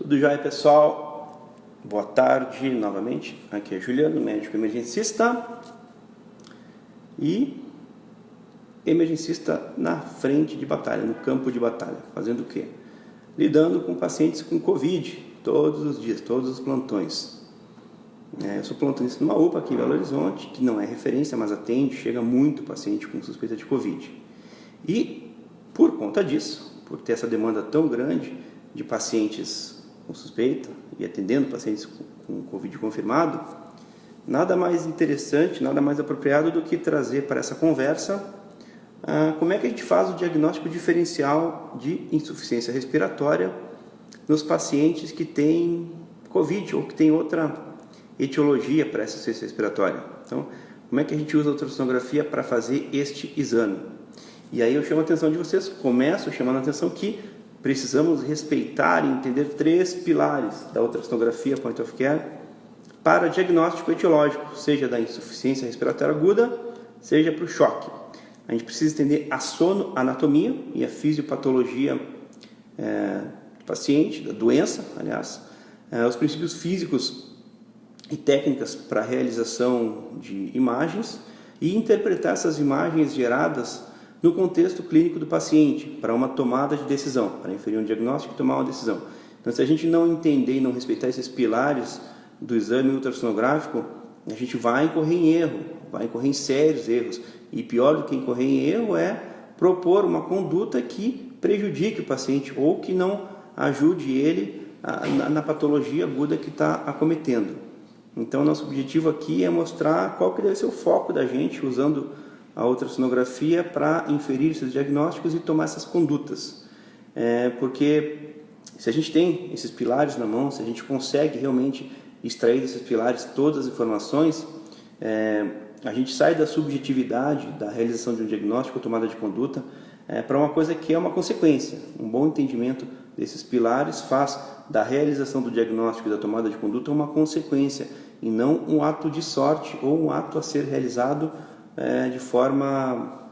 Tudo jóia, pessoal? Boa tarde novamente. Aqui é Juliano, médico emergencista e emergencista na frente de batalha, no campo de batalha. Fazendo o quê? Lidando com pacientes com Covid todos os dias, todos os plantões. Eu sou plantonista numa UPA aqui em Belo Horizonte, que não é referência, mas atende, chega muito paciente com suspeita de Covid. E por conta disso, por ter essa demanda tão grande de pacientes com suspeita e atendendo pacientes com Covid confirmado, nada mais interessante, nada mais apropriado do que trazer para essa conversa como é que a gente faz o diagnóstico diferencial de insuficiência respiratória nos pacientes que têm Covid ou que têm outra etiologia para essa insuficiência respiratória. Então, como é que a gente usa a ultrassonografia para fazer este exame? E aí eu chamo a atenção de vocês, começo chamando a atenção que precisamos respeitar e entender 3 pilares da ultrassonografia point of care para diagnóstico etiológico, seja da insuficiência respiratória aguda, seja para o choque. A gente precisa entender a sonoanatomia e a fisiopatologia do paciente, da doença, aliás, os princípios físicos e técnicas para a realização de imagens e interpretar essas imagens geradas no contexto clínico do paciente, para uma tomada de decisão, para inferir um diagnóstico e tomar uma decisão. Então, se a gente não entender e não respeitar esses pilares do exame ultrassonográfico, a gente vai incorrer em erro, vai incorrer em sérios erros. E pior do que incorrer em erro é propor uma conduta que prejudique o paciente ou que não ajude ele na patologia aguda que está acometendo. Então, nosso objetivo aqui é mostrar qual que deve ser o foco da gente usando a ultrassonografia para inferir esses diagnósticos e tomar essas condutas. Porque se a gente tem esses pilares na mão, se a gente consegue realmente extrair desses pilares todas as informações, a gente sai da subjetividade da realização de um diagnóstico ou tomada de conduta para uma coisa que é uma consequência. Um bom entendimento desses pilares faz da realização do diagnóstico e da tomada de conduta uma consequência e não um ato de sorte ou um ato a ser realizado de forma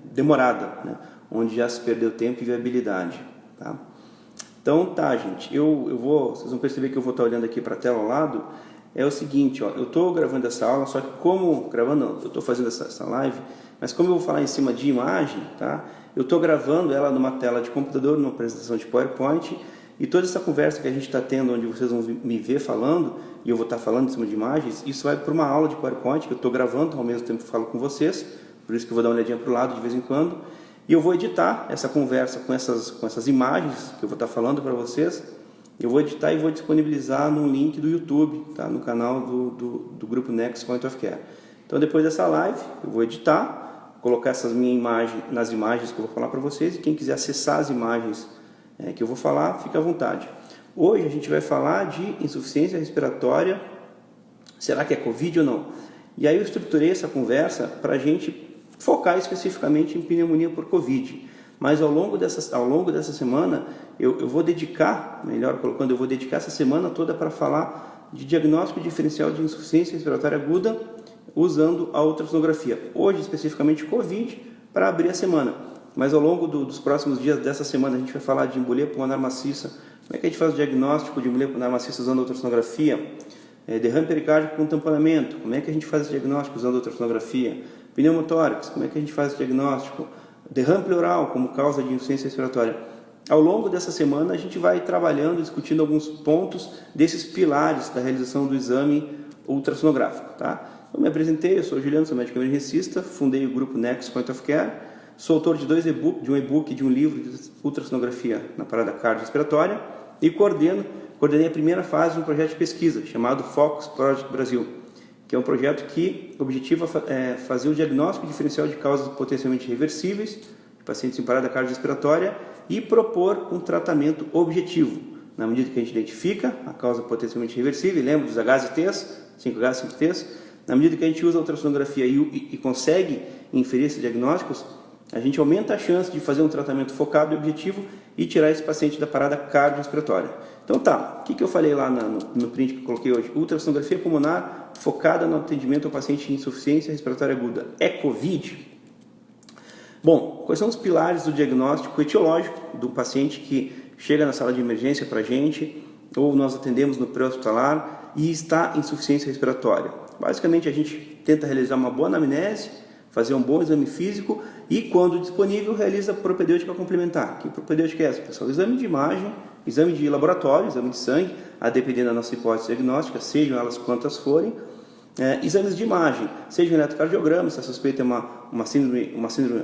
demorada, né? Onde já se perdeu tempo e viabilidade. Tá? Então, gente, vocês vão perceber que eu vou estar olhando aqui para a tela ao lado. É o seguinte, eu estou gravando essa aula, só que eu estou fazendo essa live, mas como eu vou falar em cima de imagem, tá? Eu estou gravando ela numa tela de computador, numa apresentação de PowerPoint, e toda essa conversa que a gente está tendo, onde vocês vão me ver falando, e eu vou estar falando em cima de imagens, isso vai para uma aula de PowerPoint que eu estou gravando ao mesmo tempo que falo com vocês, por isso que eu vou dar uma olhadinha para o lado de vez em quando, e eu vou editar essa conversa com essas imagens que eu vou estar falando para vocês. Eu vou editar e vou disponibilizar no link do YouTube, tá? No canal do grupo Next Point of Care. Então, depois dessa live, eu vou editar, colocar essas minhas imagens nas imagens que eu vou falar para vocês, e quem quiser acessar as imagens que eu vou falar, fica à vontade. Hoje a gente vai falar de insuficiência respiratória, será que é Covid ou não? E aí eu estruturei essa conversa para a gente focar especificamente em pneumonia por Covid. Mas ao longo dessa semana, eu vou dedicar, melhor colocando, eu vou dedicar essa semana toda para falar de diagnóstico diferencial de insuficiência respiratória aguda usando a ultrassonografia. Hoje, especificamente, Covid, para abrir a semana. Mas ao longo dos próximos dias dessa semana, a gente vai falar de embolia pulmonar maciça. Como é que a gente faz o diagnóstico de embolia pulmonar maciça usando a ultrassonografia? Derrame pericárdico com tamponamento. Como é que a gente faz esse diagnóstico usando a ultrassonografia? Pneumotórax. Como é que a gente faz esse diagnóstico? Derrame pleural como causa de insuficiência respiratória. Ao longo dessa semana a gente vai trabalhando, discutindo alguns pontos desses pilares da realização do exame ultrassonográfico. Tá? Eu me apresentei, eu sou Juliano, sou médico emergencista, fundei o grupo Next Point of Care, sou autor de de um e-book e de um livro de ultrassonografia na parada cardiorrespiratória e coordenei a primeira fase de um projeto de pesquisa chamado Focus Project Brasil, que é um projeto que objetiva fazer o diagnóstico diferencial de causas potencialmente reversíveis de pacientes em parada cardiorrespiratória e propor um tratamento objetivo, na medida que a gente identifica a causa potencialmente reversível, lembra dos Hs e Ts, 5Hs e 5Ts, na medida que a gente usa a ultrassonografia e consegue inferir esses diagnósticos, a gente aumenta a chance de fazer um tratamento focado e objetivo e tirar esse paciente da parada cardiorrespiratória. Então o que eu falei lá no print que eu coloquei hoje? Ultrassonografia pulmonar focada no atendimento ao paciente em insuficiência respiratória aguda. É Covid? Bom, quais são os pilares do diagnóstico etiológico do paciente que chega na sala de emergência para a gente ou nós atendemos no pré-hospitalar e está em insuficiência respiratória. Basicamente, a gente tenta realizar uma boa anamnese, fazer um bom exame físico e, quando disponível, realiza propedêutica complementar. Que propedêutica é essa, pessoal? Exame de imagem, exame de laboratório, exame de sangue, a depender da nossa hipótese diagnóstica, sejam elas quantas forem. Exames de imagem, seja um eletrocardiograma, se a suspeita é uma síndrome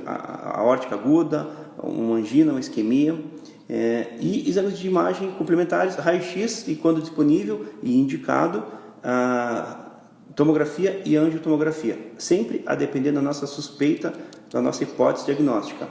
aórtica aguda, uma angina, uma isquemia, e exames de imagem complementares, raio-x e, quando disponível e indicado, tomografia e angiotomografia, sempre a depender da nossa suspeita, da nossa hipótese diagnóstica.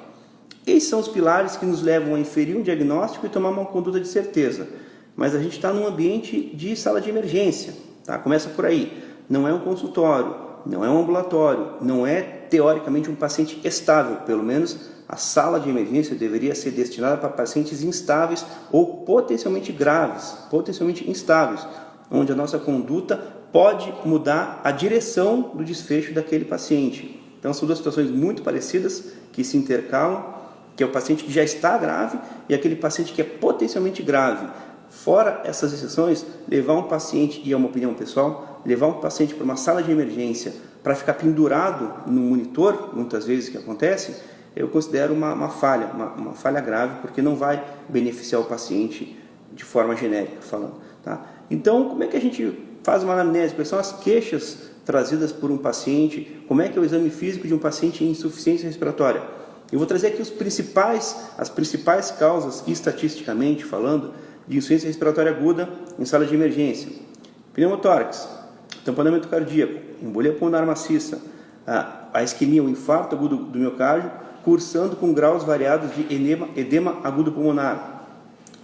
Esses são os pilares que nos levam a inferir um diagnóstico e tomar uma conduta de certeza. Mas a gente está num ambiente de sala de emergência, tá? Começa por aí. Não é um consultório, não é um ambulatório, não é teoricamente um paciente estável. Pelo menos a sala de emergência deveria ser destinada para pacientes instáveis ou potencialmente graves, potencialmente instáveis, onde a nossa conduta pode mudar a direção do desfecho daquele paciente. Então são duas situações muito parecidas que se intercalam, que é o paciente que já está grave e aquele paciente que é potencialmente grave. Fora essas exceções, levar um paciente, e é uma opinião pessoal, levar um paciente para uma sala de emergência para ficar pendurado no monitor, muitas vezes que acontece, eu considero uma falha grave, porque não vai beneficiar o paciente de forma genérica falando. Tá? Então, como é que a gente faz uma anamnese? Quais são as queixas trazidas por um paciente? Como é que é o exame físico de um paciente em insuficiência respiratória? Eu vou trazer aqui as principais causas, estatisticamente falando, de insuficiência respiratória aguda em sala de emergência. Pneumotórax, tamponamento cardíaco, embolia pulmonar maciça, a isquemia, o infarto agudo do miocárdio, cursando com graus variados de edema agudo pulmonar,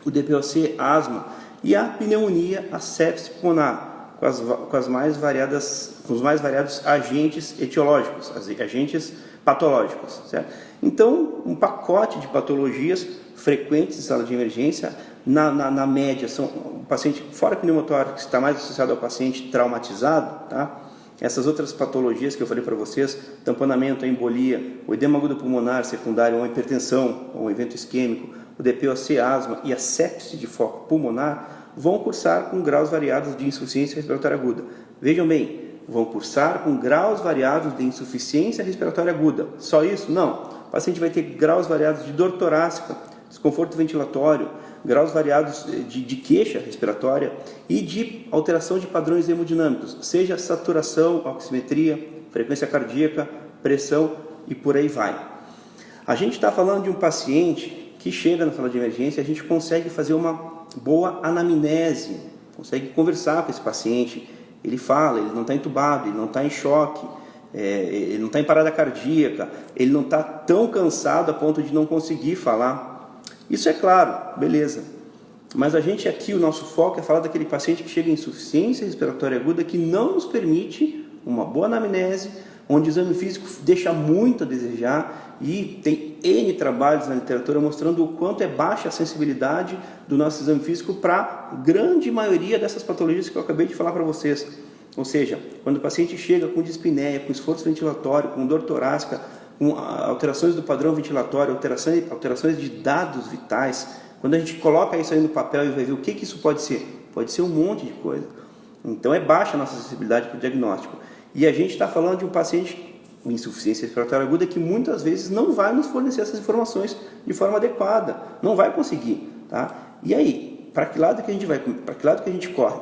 o DPOC, asma, e a pneumonia, a sepse pulmonar, com os mais variados agentes etiológicos, agentes patológicos, certo? Então, um pacote de patologias frequentes em sala de emergência, na média, são o paciente, fora pneumotórax, que está mais associado ao paciente traumatizado, tá? Essas outras patologias que eu falei para vocês, tamponamento, a embolia, o edema agudo pulmonar secundário, uma hipertensão, um evento isquêmico, o DPOC, asma e a sepse de foco pulmonar, vão cursar com graus variados de insuficiência respiratória aguda. Vejam bem, vão cursar com graus variados de insuficiência respiratória aguda. Só isso? Não. O paciente vai ter graus variados de dor torácica, desconforto ventilatório, graus variados de queixa respiratória e de alteração de padrões hemodinâmicos, seja saturação, oximetria, frequência cardíaca, pressão e por aí vai. A gente está falando de um paciente que chega na sala de emergência, a gente consegue fazer uma boa anamnese, consegue conversar com esse paciente, ele fala, ele não está entubado, ele não está em choque, ele não está em parada cardíaca, ele não está tão cansado a ponto de não conseguir falar. Isso é claro, beleza. Mas a gente aqui, o nosso foco é falar daquele paciente que chega em insuficiência respiratória aguda, que não nos permite uma boa anamnese, onde o exame físico deixa muito a desejar e tem N trabalhos na literatura mostrando o quanto é baixa a sensibilidade do nosso exame físico para a grande maioria dessas patologias que eu acabei de falar para vocês. Ou seja, quando o paciente chega com dispneia, com esforço ventilatório, com dor torácica, com alterações do padrão ventilatório, alterações de dados vitais, quando a gente coloca isso aí no papel e vai ver o que isso pode ser, pode ser um monte de coisa. Então é baixa a nossa sensibilidade para o diagnóstico. E a gente está falando de um paciente com insuficiência respiratória aguda que muitas vezes não vai nos fornecer essas informações de forma adequada, não vai conseguir. Tá? E aí, para que lado que a gente vai? Para que lado que a gente corre?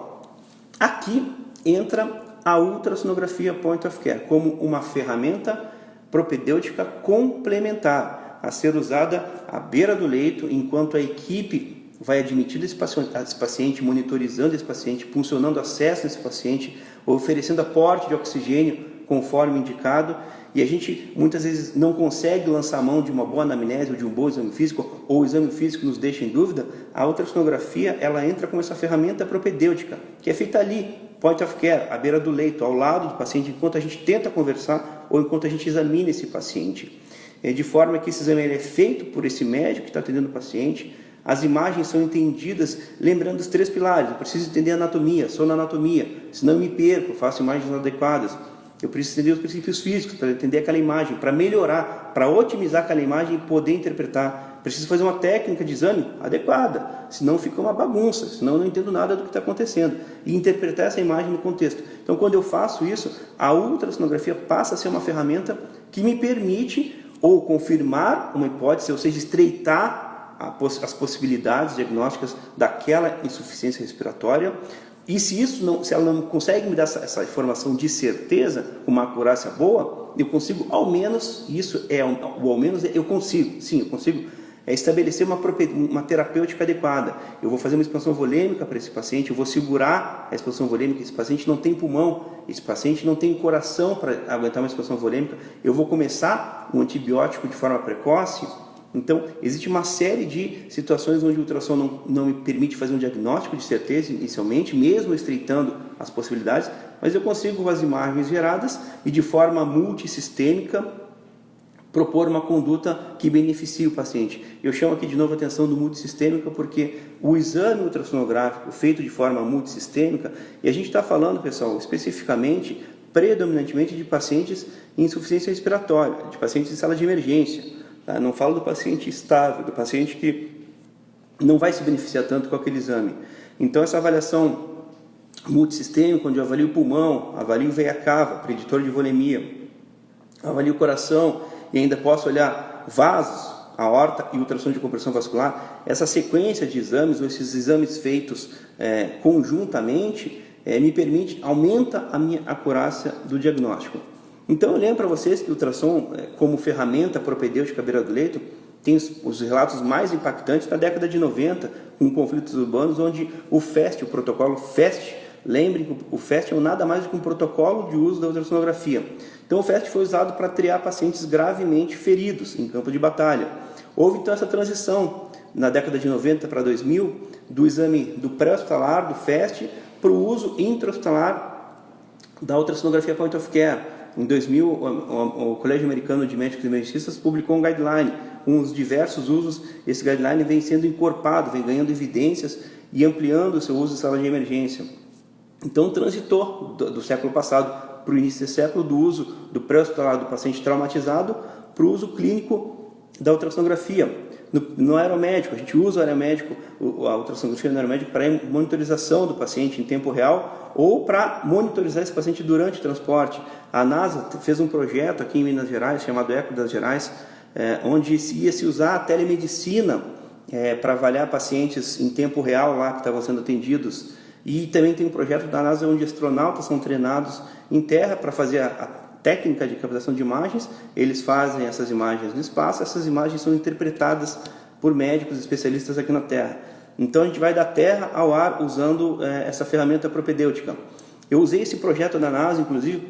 Aqui entra a ultrassonografia point of care como uma ferramenta propedêutica complementar a ser usada à beira do leito enquanto a equipe vai admitindo esse paciente, monitorizando esse paciente, funcionando acesso nesse paciente, oferecendo aporte de oxigênio conforme indicado, e a gente muitas vezes não consegue lançar a mão de uma boa anamnese ou de um bom exame físico, ou o exame físico nos deixa em dúvida. A ultrassonografia, ela entra como essa ferramenta propedêutica, que é feita ali, point of care, à beira do leito, ao lado do paciente, enquanto a gente tenta conversar ou enquanto a gente examina esse paciente. De forma que esse exame é feito por esse médico que está atendendo o paciente, as imagens são entendidas lembrando os 3 pilares. Eu preciso entender a anatomia, sonoanatomia, senão eu me perco, faço imagens inadequadas. Eu preciso entender os princípios físicos para entender aquela imagem, para melhorar, para otimizar aquela imagem e poder interpretar Preciso fazer uma técnica de exame adequada, senão fica uma bagunça, senão eu não entendo nada do que está acontecendo. E interpretar essa imagem no contexto. Então, quando eu faço isso, a ultrassonografia passa a ser uma ferramenta que me permite ou confirmar uma hipótese, ou seja, estreitar as possibilidades diagnósticas daquela insuficiência respiratória. E se ela não consegue me dar essa informação de certeza, com uma acurácia boa, eu consigo ao menos, eu consigo estabelecer uma terapêutica adequada. Eu vou fazer uma expansão volêmica para esse paciente, eu vou segurar a expansão volêmica, esse paciente não tem pulmão, esse paciente não tem coração para aguentar uma expansão volêmica, eu vou começar um antibiótico de forma precoce. Então, existe uma série de situações onde o ultrassom não me permite fazer um diagnóstico de certeza inicialmente, mesmo estreitando as possibilidades, mas eu consigo, com as imagens geradas e de forma multissistêmica, propor uma conduta que beneficie o paciente. Eu chamo aqui de novo a atenção do multissistêmica porque o exame ultrassonográfico feito de forma multissistêmica, e a gente está falando, pessoal, especificamente, predominantemente de pacientes em insuficiência respiratória, de pacientes em sala de emergência. Tá? Não falo do paciente estável, do paciente que não vai se beneficiar tanto com aquele exame. Então, essa avaliação multissistêmica, onde eu avalio o pulmão, avalio o veia cava, preditor de volemia, avalio o coração e ainda posso olhar vasos, aorta e ultrassom de compressão vascular, essa sequência de exames, ou esses exames feitos conjuntamente, aumenta a minha acurácia do diagnóstico. Então, eu lembro para vocês que o ultrassom, como ferramenta propedêutica à beira do leito, tem os relatos mais impactantes da década de 90, com conflitos urbanos, onde o FAST, o protocolo FAST, lembrem que o FAST é nada mais do que um protocolo de uso da ultrassonografia. Então, o FAST foi usado para triar pacientes gravemente feridos em campo de batalha. Houve, então, essa transição, na década de 90 para 2000, do exame do pré-hospitalar, do FAST, para o uso intra-hospitalar da ultrassonografia point of care. Em 2000, o Colégio Americano de Médicos e Emergencistas publicou um guideline, com os diversos usos. Esse guideline vem sendo encorpado, vem ganhando evidências e ampliando o seu uso em sala de emergência. Então, transitou do século passado para o início desse século, do uso do pré-hospitalar do paciente traumatizado para o uso clínico da ultrassonografia. No aeromédico, a gente usa o aeromédico, a ultrassonografia no aeromédico para monitorização do paciente em tempo real ou para monitorizar esse paciente durante o transporte. A NASA fez um projeto aqui em Minas Gerais, chamado Eco das Gerais, onde ia se usar a telemedicina para avaliar pacientes em tempo real lá que estavam sendo atendidos. E também tem um projeto da NASA onde astronautas são treinados em terra para fazer a técnica de captação de imagens. Eles fazem essas imagens no espaço, essas imagens são interpretadas por médicos especialistas aqui na Terra. Então a gente vai da Terra ao ar usando essa ferramenta propedêutica. Eu usei esse projeto da NASA, inclusive,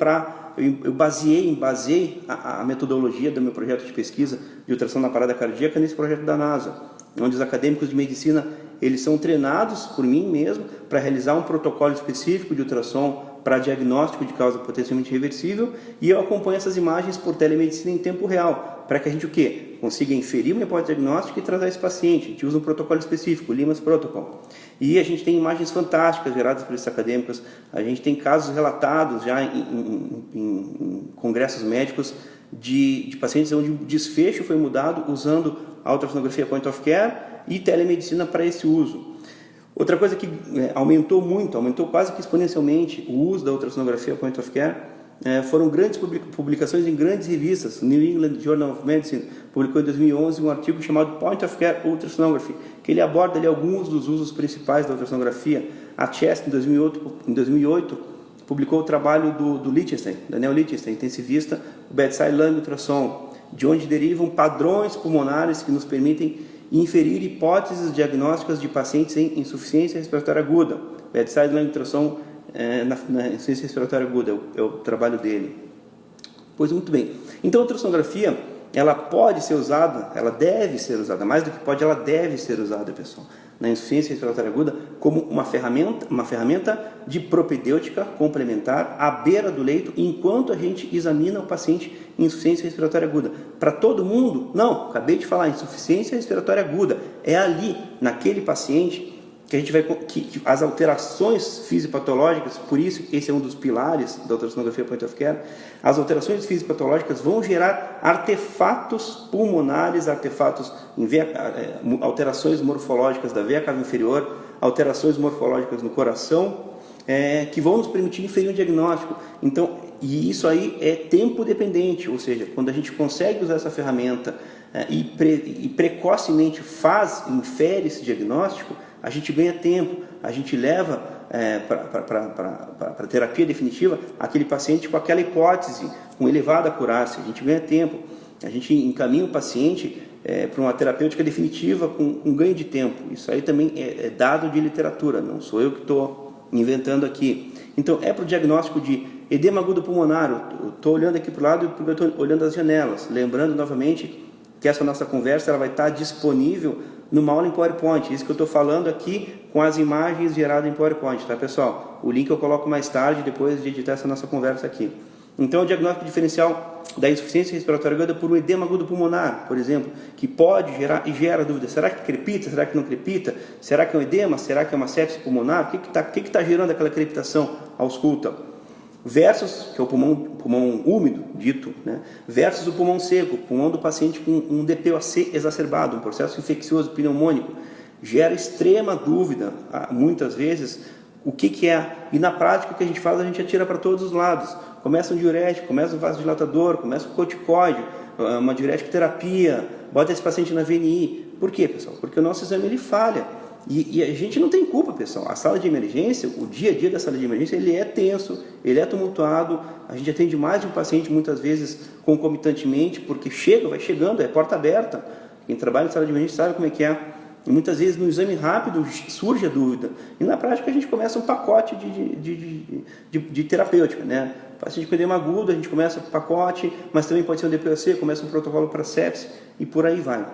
eu baseei a metodologia do meu projeto de pesquisa de ultrassom na parada cardíaca nesse projeto da NASA, onde os acadêmicos de medicina eles são treinados por mim mesmo para realizar um protocolo específico de ultrassom para diagnóstico de causa potencialmente reversível, e eu acompanho essas imagens por telemedicina em tempo real, para que a gente consiga inferir uma hipótese diagnóstica e tratar esse paciente. A gente usa um protocolo específico, o LIMAS Protocol. E a gente tem imagens fantásticas geradas por esses acadêmicos, a gente tem casos relatados já em congressos médicos de pacientes onde o desfecho foi mudado usando a ultrassonografia point of care e telemedicina para esse uso. Outra coisa que aumentou quase que exponencialmente o uso da ultrassonografia point of care foram grandes publicações em grandes revistas. New England Journal of Medicine publicou em 2011 um artigo chamado Point of Care Ultrasonography, que ele aborda ali alguns dos usos principais da ultrassonografia. A Chest, em 2008, publicou o trabalho do Lichtenstein, Daniel Lichtenstein, intensivista, o Bedside Lung Ultrassom, de onde derivam padrões pulmonares que nos permitem inferir hipóteses diagnósticas de pacientes em insuficiência respiratória aguda. Bedside Lung Ultrassom na insuficiência respiratória aguda é o trabalho dele. Pois muito bem. Então a ultrassonografia, ela pode ser usada, ela deve ser usada, mais do que pode, ela deve ser usada, pessoal, na insuficiência respiratória aguda como uma ferramenta de propedêutica complementar à beira do leito, enquanto a gente examina o paciente em insuficiência respiratória aguda. Para todo mundo? Não, acabei de falar, insuficiência respiratória aguda. É ali, naquele paciente, que a gente vai que as alterações fisiopatológicas, por isso esse é um dos pilares da ultrassonografia point of care, as alterações fisiopatológicas vão gerar artefatos pulmonares, alterações morfológicas da veia cava inferior, alterações morfológicas no coração, que vão nos permitir inferir um diagnóstico. Então, e isso aí é tempo dependente, ou seja, quando a gente consegue usar essa ferramenta e precocemente infere esse diagnóstico, a gente ganha tempo, a gente leva para a terapia definitiva aquele paciente com aquela hipótese, com elevada acurácia, a gente ganha tempo, a gente encaminha o paciente para uma terapêutica definitiva com um ganho de tempo. Isso aí também é dado de literatura, não sou eu que estou inventando aqui. Então, para o diagnóstico de edema agudo pulmonar, eu estou olhando aqui para o lado porque eu estou olhando as janelas, lembrando novamente que essa nossa conversa ela vai estar disponível numa aula em PowerPoint, isso que eu estou falando aqui com as imagens geradas em PowerPoint, tá pessoal? O link eu coloco mais tarde, depois de editar essa nossa conversa aqui. Então, o diagnóstico diferencial da insuficiência respiratória aguda por um edema agudo pulmonar, por exemplo, que pode gerar e gera dúvida, será que crepita, será que não crepita, será que é um edema, será que é uma sepse pulmonar, o que está gerando aquela crepitação? Ausculta. Versus, que é o pulmão úmido, dito, né? Versus o pulmão seco, o pulmão do paciente com um DPOC exacerbado, um processo infeccioso pneumônico, gera extrema dúvida, muitas vezes, o que é. E na prática, o que a gente faz, a gente atira para todos os lados. Começa um diurético, começa um vasodilatador, começa um corticoide, uma diurética terapia, bota esse paciente na VNI. Por quê, pessoal? Porque o nosso exame ele falha. E a gente não tem culpa, pessoal. A sala de emergência, o dia a dia da sala de emergência, ele é tenso, ele é tumultuado. A gente atende mais de um paciente, muitas vezes, concomitantemente, porque vai chegando, é porta aberta. Quem trabalha na sala de emergência sabe como é que é. E muitas vezes, no exame rápido, surge a dúvida. E na prática, a gente começa um pacote de terapêutica, né? Paciente com edema agudo, a gente começa um pacote, mas também pode ser um DPOC, começa um protocolo para sepse, e por aí vai.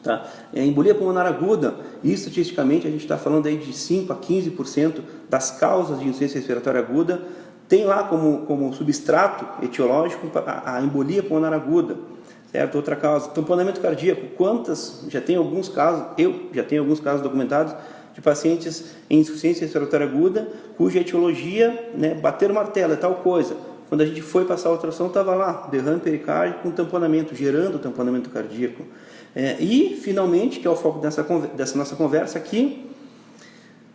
Tá? Embolia pulmonar aguda, e estatisticamente a gente está falando aí de 5 a 15% das causas de insuficiência respiratória aguda, tem lá como substrato etiológico a embolia pulmonar aguda, certo? Outra causa, tamponamento cardíaco, já tem alguns casos, eu já tenho alguns casos documentados de pacientes em insuficiência respiratória aguda, cuja etiologia, né, bater o martelo é tal coisa. Quando a gente foi passar a ultrassom, estava lá, derrame pericárdico com tamponamento, gerando tamponamento cardíaco. E, finalmente, que é o foco dessa nossa conversa aqui,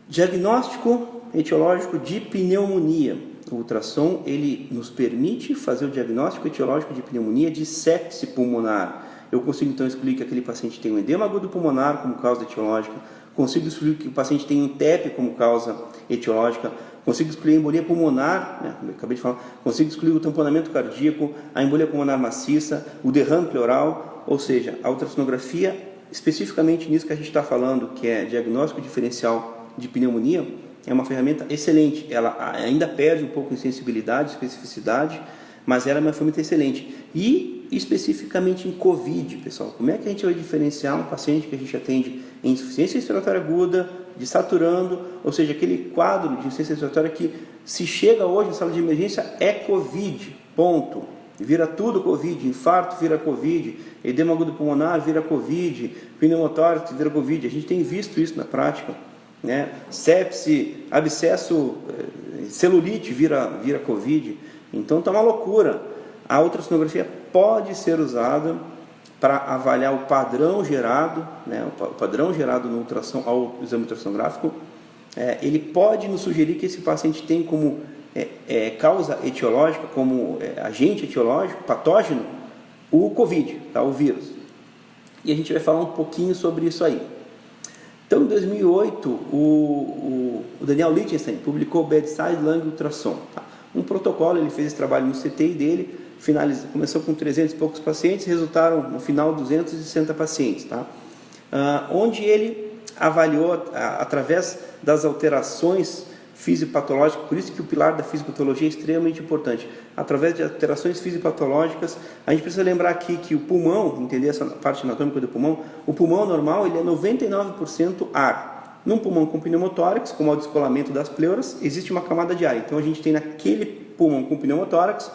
diagnóstico etiológico de pneumonia. O ultrassom, ele nos permite fazer o diagnóstico etiológico de pneumonia de sepse pulmonar. Eu consigo, então, excluir que aquele paciente tem um edema agudo pulmonar como causa etiológica, consigo excluir que o paciente tem um TEP como causa etiológica, consigo excluir a embolia pulmonar, né, como eu acabei de falar, consigo excluir o tamponamento cardíaco, a embolia pulmonar maciça, o derrame pleural, ou seja, a ultrassonografia, especificamente nisso que a gente está falando, que é diagnóstico diferencial de pneumonia, é uma ferramenta excelente. Ela ainda perde um pouco em sensibilidade, especificidade, mas ela é uma ferramenta excelente. E especificamente em COVID, pessoal, como é que a gente vai diferenciar um paciente que a gente atende em insuficiência respiratória aguda, de saturando, ou seja, aquele quadro de insuficiência respiratória que se chega hoje na sala de emergência é COVID, ponto. Vira tudo COVID, infarto vira COVID, edema agudo pulmonar vira COVID, pneumotórax vira COVID. A gente tem visto isso na prática, né? Sepse, abscesso, celulite vira COVID. Então está uma loucura. A ultrassonografia pode ser usada para avaliar o padrão gerado, né? O padrão gerado no ultrassom, ao exame ultrassonográfico. Ele pode nos sugerir que esse paciente tem como causa etiológica, como agente etiológico, patógeno, o COVID, tá? O vírus. E a gente vai falar um pouquinho sobre isso aí. Então, em 2008, o Daniel Lichtenstein publicou o Bedside Lung Ultrassom. Tá? Um protocolo, ele fez esse trabalho no CTI dele, começou com 300 e poucos pacientes, resultaram, no final, 260 pacientes. Tá? Onde ele avaliou, através das alterações fisiopatológicas, por isso que o pilar da fisiopatologia é extremamente importante. Através de alterações fisiopatológicas, a gente precisa lembrar aqui que o pulmão, entender essa parte anatômica do pulmão, o pulmão normal ele é 99% ar. Num pulmão com pneumotórax, como é o descolamento das pleuras, existe uma camada de ar. Então a gente tem naquele pulmão com pneumotórax,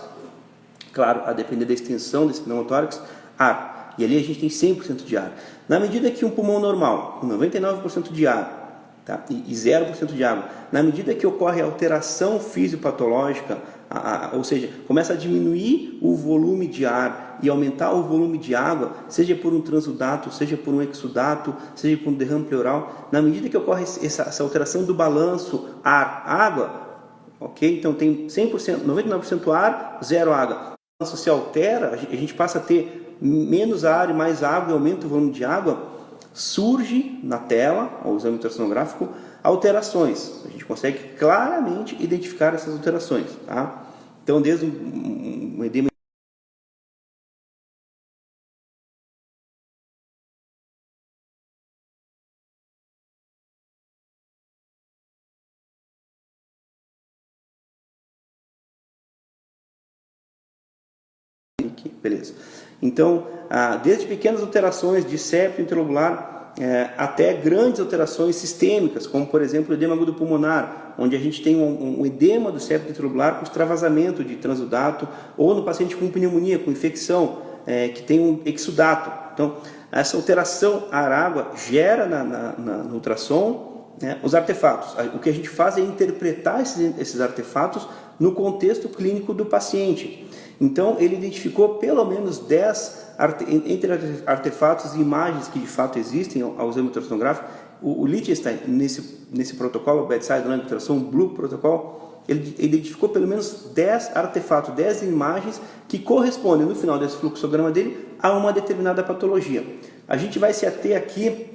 claro, a depender da extensão desse pneumotórax, ar. E ali a gente tem 100% de ar. Na medida que um pulmão normal, com 99% de ar, tá? E 0% de água. Na medida que ocorre a alteração fisiopatológica, ou seja, começa a diminuir o volume de ar e aumentar o volume de água, seja por um transudato, seja por um exudato, seja por um derrame pleural, na medida que ocorre essa alteração do balanço ar-água, ok? Então tem 100%, 99% ar, 0 água. O balanço se altera, a gente passa a ter menos ar e mais água e aumenta o volume de água, surge na tela, ao exame ultrassonográfico, alterações. A gente consegue claramente identificar essas alterações, tá? Então, desde um edema aqui, beleza. Então, desde pequenas alterações de septo interlobular até grandes alterações sistêmicas, como por exemplo o edema agudo pulmonar, onde a gente tem um edema do septo interlobular com extravasamento de transudato, ou no paciente com pneumonia, com infecção, que tem um exudato. Então, essa alteração ar-água gera no ultrassom os artefatos. O que a gente faz é interpretar esses artefatos no contexto clínico do paciente. Então, ele identificou pelo menos 10 entre artefatos e imagens que de fato existem ao exame ultrassonográfico. O Lichtenstein, nesse protocolo, Bedside Lung Ultrassom Blue Protocol, ele identificou pelo menos 10 artefatos, 10 imagens que correspondem, no final desse fluxograma dele, a uma determinada patologia. A gente vai se ater aqui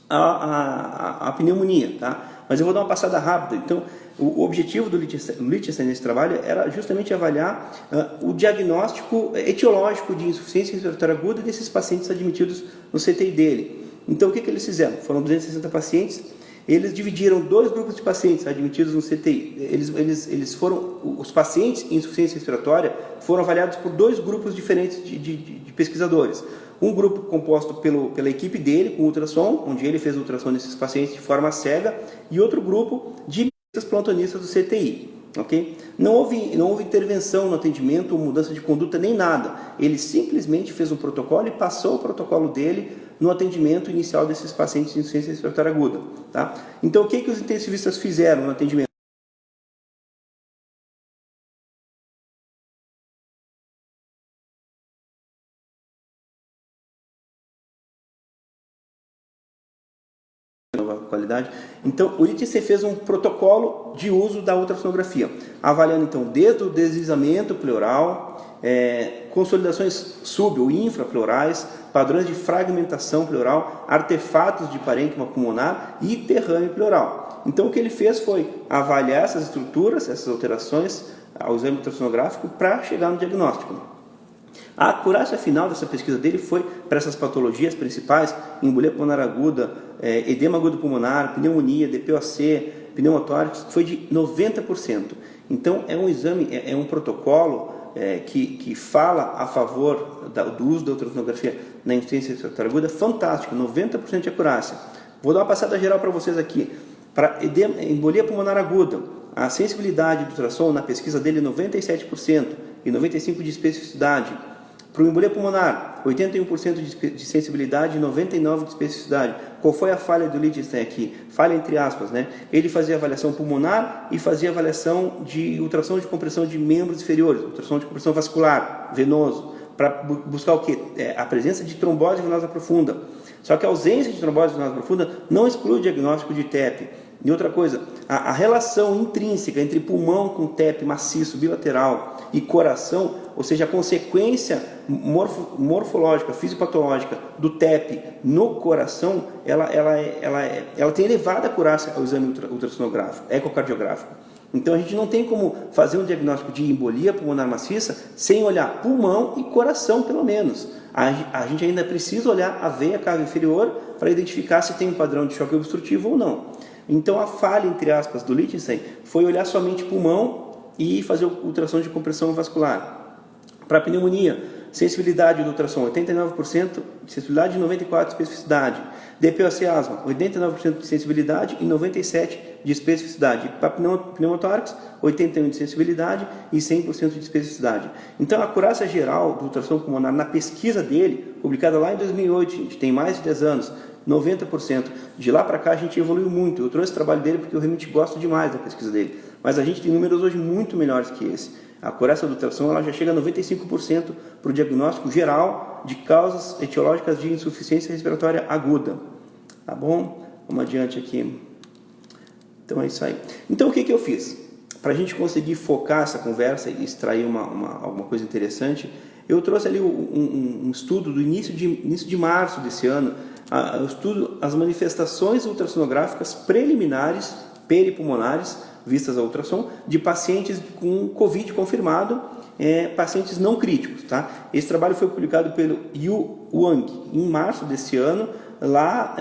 à pneumonia, tá? Mas eu vou dar uma passada rápida. Então, o objetivo do Lichtenstein nesse trabalho era justamente avaliar o diagnóstico etiológico de insuficiência respiratória aguda desses pacientes admitidos no CTI dele. Então, o que eles fizeram? Foram 260 pacientes. Eles dividiram 2 grupos de pacientes admitidos no CTI. Os pacientes em insuficiência respiratória foram avaliados por 2 grupos diferentes de pesquisadores. Um grupo composto pela equipe dele, com ultrassom, onde ele fez ultrassom desses pacientes de forma cega, e outro grupo de plantonistas do CTI. Okay? Não houve intervenção no atendimento, ou mudança de conduta, nem nada. Ele simplesmente fez um protocolo e passou o protocolo dele no atendimento inicial desses pacientes de insuficiência respiratória aguda. Tá? Então, o que os intensivistas fizeram no atendimento? Qualidade. Então, o Lichtenstein fez um protocolo de uso da ultrassonografia, avaliando então desde o deslizamento pleural, consolidações sub- ou infrapleurais, padrões de fragmentação pleural, artefatos de parênquima pulmonar e derrame pleural. Então, o que ele fez foi avaliar essas estruturas, essas alterações ao exame ultrassonográfico para chegar no diagnóstico. A acurácia final dessa pesquisa dele foi para essas patologias principais: embolia pulmonar aguda, edema agudo pulmonar, pneumonia, DPOC, pneumotórax, foi de 90%. Então, é um exame, é um protocolo que fala a favor do uso da ultrassonografia na insuficiência respiratória aguda, fantástico, 90% de acurácia. Vou dar uma passada geral para vocês aqui. Para embolia pulmonar aguda, a sensibilidade do ultrassom na pesquisa dele é 97% e 95% de especificidade. Para o embolia pulmonar, 81% de sensibilidade e 99% de especificidade. Qual foi a falha do Lichtenstein aqui? Falha entre aspas, né? Ele fazia avaliação pulmonar e fazia avaliação de ultrassom de compressão de membros inferiores, ultrassom de compressão vascular, venoso, para buscar o quê? A presença de trombose venosa profunda. Só que a ausência de trombose venosa profunda não exclui o diagnóstico de TEP. E outra coisa, a relação intrínseca entre pulmão com TEP maciço bilateral e coração, ou seja, a consequência morfológica, fisiopatológica do TEP no coração, ela tem elevada acurácia ao exame ultrassonográfico, ecocardiográfico. Então a gente não tem como fazer um diagnóstico de embolia pulmonar maciça sem olhar pulmão e coração, pelo menos. A gente ainda precisa olhar a veia cava inferior para identificar se tem um padrão de choque obstrutivo ou não. Então a falha, entre aspas, do Lichtenstein foi olhar somente pulmão e fazer ultrassom de compressão vascular. Para pneumonia, sensibilidade do ultrassom 89% de sensibilidade e 94% de especificidade. DPOC asma, 89% de sensibilidade e 97% de especificidade. Para pneumotórax, 81% de sensibilidade e 100% de especificidade. Então, a acurácia geral do ultrassom pulmonar na pesquisa dele, publicada lá em 2008, gente, tem mais de 10 anos, 90%. De lá para cá a gente evoluiu muito. Eu trouxe o trabalho dele porque eu realmente gosto demais da pesquisa dele. Mas a gente tem números hoje muito melhores que esse. A acurácia da ultrassom ela já chega a 95% para o diagnóstico geral de causas etiológicas de insuficiência respiratória aguda. Tá bom? Vamos adiante aqui. Então é isso aí. Então o que eu fiz? Para a gente conseguir focar essa conversa e extrair alguma coisa interessante, eu trouxe ali um estudo do início de março desse ano, eu estudo as manifestações ultrassonográficas preliminares, peripulmonares, vistas a ultrassom, de pacientes com Covid confirmado, pacientes não críticos. Tá? Esse trabalho foi publicado pelo Yu Wang em março desse ano, lá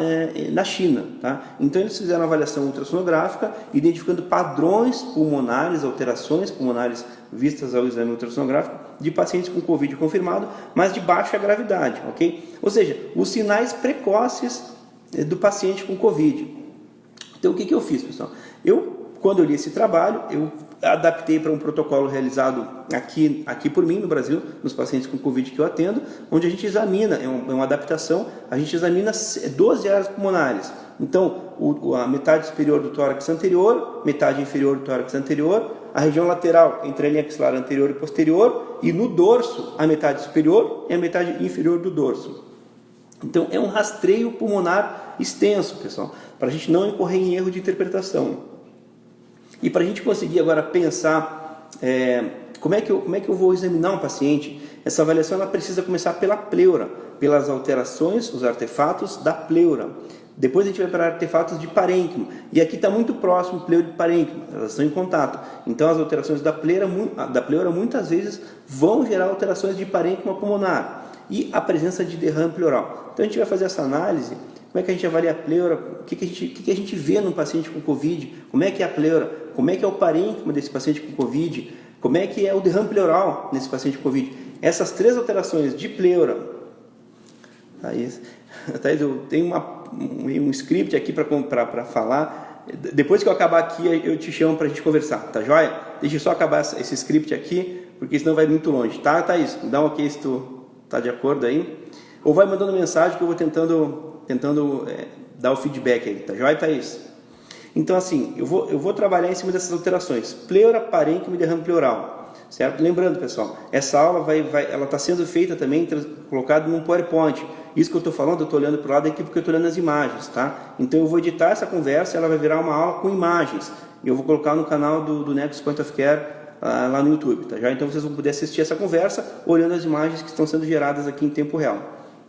na China. Tá? Então eles fizeram uma avaliação ultrassonográfica, identificando padrões pulmonares, alterações pulmonares vistas ao exame ultrassonográfico de pacientes com Covid confirmado, mas de baixa gravidade, ok? Ou seja, os sinais precoces do paciente com Covid. Então o que eu fiz, pessoal? Quando eu li esse trabalho, eu adaptei para um protocolo realizado aqui por mim no Brasil, nos pacientes com Covid que eu atendo, onde a gente examina, é uma adaptação, a gente examina 12 áreas pulmonares. Então, a metade superior do tórax anterior, metade inferior do tórax anterior, a região lateral entre a linha axilar anterior e posterior, e no dorso, a metade superior e a metade inferior do dorso. Então, é um rastreio pulmonar extenso, pessoal, para a gente não incorrer em erro de interpretação. E para a gente conseguir agora pensar como é que eu vou examinar um paciente, essa avaliação ela precisa começar pela pleura, pelas alterações, os artefatos da pleura. Depois a gente vai para artefatos de parênquima. E aqui está muito próximo pleura e parênquima, elas estão em contato. Então as alterações da pleura muitas vezes vão gerar alterações de parênquima pulmonar e a presença de derrame pleural. Então a gente vai fazer essa análise. Como é que a gente avalia a pleura? O que a gente vê num paciente com Covid? Como é que é a pleura? Como é que é o parênquima desse paciente com Covid? Como é que é o derrame pleural nesse paciente com Covid? Essas três alterações de pleura. Thaís, eu tenho um script aqui para falar. Depois que eu acabar aqui, eu te chamo para a gente conversar, tá joia? Deixa eu só acabar esse script aqui, porque senão vai muito longe, tá, Thaís? Dá um ok se tu tá de acordo aí. Ou vai mandando mensagem que eu vou tentando dar o feedback aí, tá joia, Thaís? Então, assim, eu vou trabalhar em cima dessas alterações, pleura, parênquima e derrame pleural, certo? Lembrando, pessoal, essa aula ela está sendo feita também, colocada num PowerPoint. Isso que eu estou falando, eu estou olhando para o lado aqui porque eu estou olhando as imagens, tá? Então, eu vou editar essa conversa, ela vai virar uma aula com imagens. E eu vou colocar no canal do Nexus Point of Care, lá no YouTube, tá já? Então, vocês vão poder assistir essa conversa olhando as imagens que estão sendo geradas aqui em tempo real,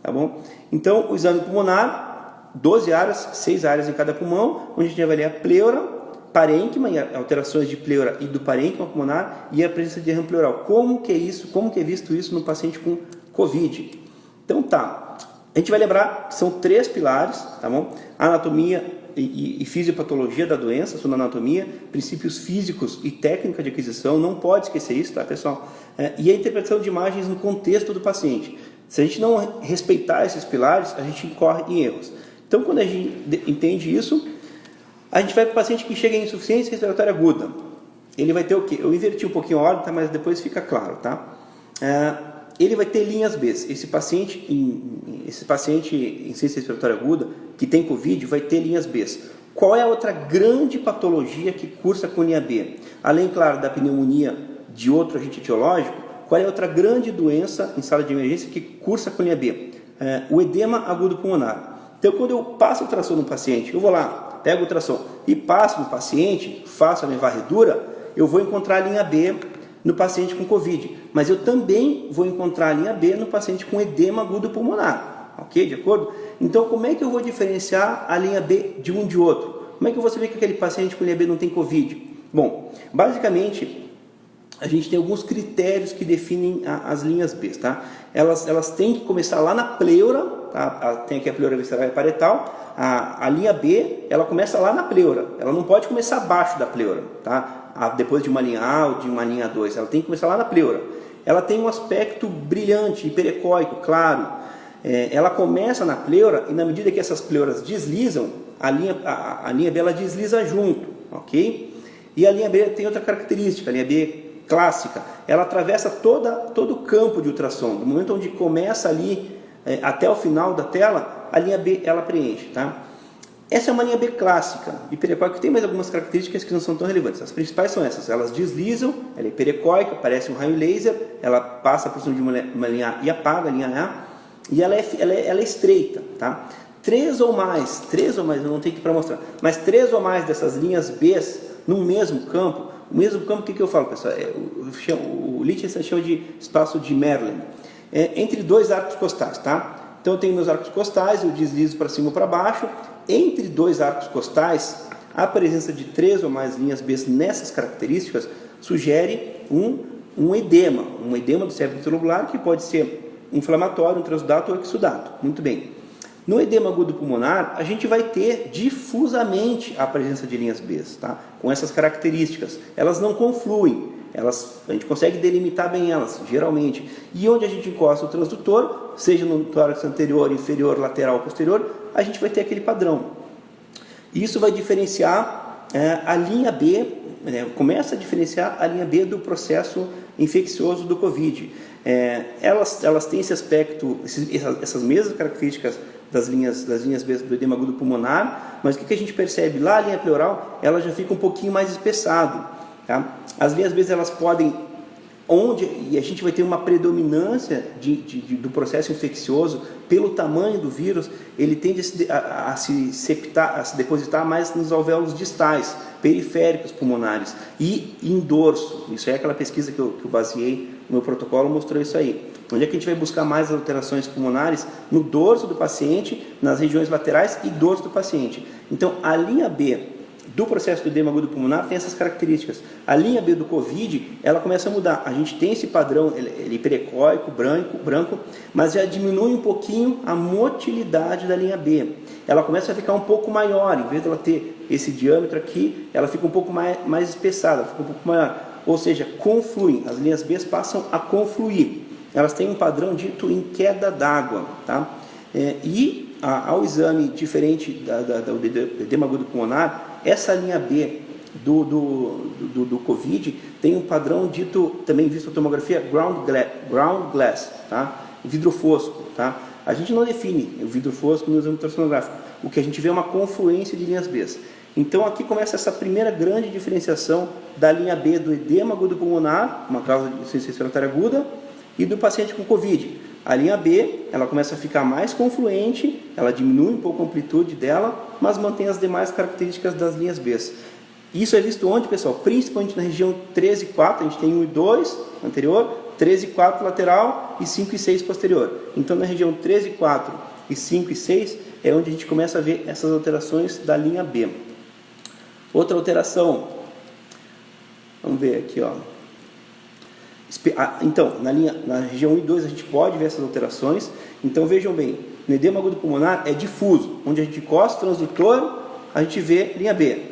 tá bom? Então, o exame pulmonar, 12 áreas, 6 áreas em cada pulmão, onde a gente avalia a pleura, parênquima, e alterações de pleura e do parênquima pulmonar, e a presença de derrame pleural. Como que é visto isso no paciente com Covid? Então tá, a gente vai lembrar que são 3 pilares, tá bom? Anatomia e fisiopatologia da doença, sobre a anatomia, princípios físicos e técnica de aquisição, não pode esquecer isso, tá, pessoal? E a interpretação de imagens no contexto do paciente. Se a gente não respeitar esses pilares, a gente incorre em erros. Então, quando a gente entende isso, a gente vai para o paciente que chega em insuficiência respiratória aguda. Ele vai ter o quê? Eu inverti um pouquinho a ordem, tá? Mas depois fica claro, tá? Ele vai ter linhas B. Esse paciente em insuficiência respiratória aguda, que tem Covid, vai ter linhas B. Qual é a outra grande patologia que cursa com linha B? Além, claro, da pneumonia de outro agente etiológico, qual é a outra grande doença em sala de emergência que cursa com linha B? O edema agudo pulmonar. Então, quando eu passo a ultrassom no paciente, eu vou lá, pego o ultrassom e passo no paciente, faço a minha varredura, eu vou encontrar a linha B no paciente com Covid. Mas eu também vou encontrar a linha B no paciente com edema agudo pulmonar. Ok? De acordo? Então, como é que eu vou diferenciar a linha B de um de outro? Como é que eu vou saber que aquele paciente com linha B não tem Covid? Bom, basicamente, a gente tem alguns critérios que definem as linhas B, tá? Elas têm que começar lá na pleura, tá? Tem aqui a pleura visceral e parietal. A linha B, ela começa lá na pleura, ela não pode começar abaixo da pleura, tá? Depois de uma linha A ou de uma linha 2, ela tem que começar lá na pleura. Ela tem um aspecto brilhante, hiperecóico, claro. Ela começa na pleura e na medida que essas pleuras deslizam, a linha B ela desliza junto, ok? E a linha B tem outra característica, a linha B clássica, ela atravessa todo o campo de ultrassom, do momento onde começa ali até o final da tela, a linha B ela preenche, tá? Essa é uma linha B clássica, hiperecóica, que tem mais algumas características que não são tão relevantes. As principais são essas: elas deslizam, ela é hiperecóica, parece um raio laser, ela passa por cima de uma linha A e apaga a linha A, e ela é estreita, tá? Três ou mais, eu não tenho aqui para mostrar, mas 3 ou mais dessas linhas B no mesmo campo. O mesmo campo, o que eu falo, pessoal? O Lichtenstein chama de espaço de Merlin, entre 2 arcos costais, tá? Então eu tenho meus arcos costais, eu deslizo para cima ou para baixo. Entre 2 arcos costais, a presença de 3 ou mais linhas B nessas características sugere um edema do septo interlobular, que pode ser inflamatório, um transudato ou exudato. Muito bem. No edema agudo pulmonar, a gente vai ter difusamente a presença de linhas B, tá? Com essas características. Elas não confluem, a gente consegue delimitar bem elas, geralmente. E onde a gente encosta o transdutor, seja no tórax anterior, inferior, lateral ou posterior, a gente vai ter aquele padrão. Isso vai diferenciar a linha B, começa a diferenciar a linha B do processo infeccioso do COVID. Elas têm esse aspecto, essas mesmas características das linhas B do edema agudo pulmonar, mas o que a gente percebe lá? A linha pleural, ela já fica um pouquinho mais espessado, tá? As linhas B, elas podem, e a gente vai ter uma predominância do processo infeccioso pelo tamanho do vírus, ele tende a se depositar mais nos alvéolos distais, periféricos pulmonares e em dorso. Isso é aquela pesquisa que eu baseei no meu protocolo, mostrou isso aí. Onde é que a gente vai buscar mais alterações pulmonares? No dorso do paciente, nas regiões laterais e dorso do paciente. Então, a linha B do processo do edema agudo pulmonar tem essas características. A linha B do COVID, ela começa a mudar. A gente tem esse padrão, ele é hiperecóico, branco, mas já diminui um pouquinho a motilidade da linha B. Ela começa a ficar um pouco maior, em vez de ela ter esse diâmetro aqui, ela fica um pouco mais espessada, fica um pouco maior. Ou seja, confluem, as linhas B passam a confluir. Elas têm um padrão dito em queda d'água, tá? Ao exame diferente do edema agudo pulmonar, essa linha B do COVID tem um padrão dito, também visto na tomografia, ground glass, tá? Vidro fosco, tá? A gente não define o vidro fosco no exame ultrassonográfico. O que a gente vê é uma confluência de linhas B. Então aqui começa essa primeira grande diferenciação da linha B do edema agudo pulmonar, uma causa de insuficiência respiratória aguda, e do paciente com COVID. A linha B, ela começa a ficar mais confluente, ela diminui um pouco a amplitude dela, mas mantém as demais características das linhas B. Isso é visto onde, pessoal? Principalmente na região 3 e 4, a gente tem 1 e 2 anterior, 3 e 4 lateral e 5 e 6 posterior. Então na região 3 e 4 e 5 e 6 é onde a gente começa a ver essas alterações da linha B. Outra alteração, vamos ver aqui, ó. Então, na região 1 e 2 a gente pode ver essas alterações. Então vejam bem, no edema agudo pulmonar é difuso, onde a gente encosta o transdutor, a gente vê linha B.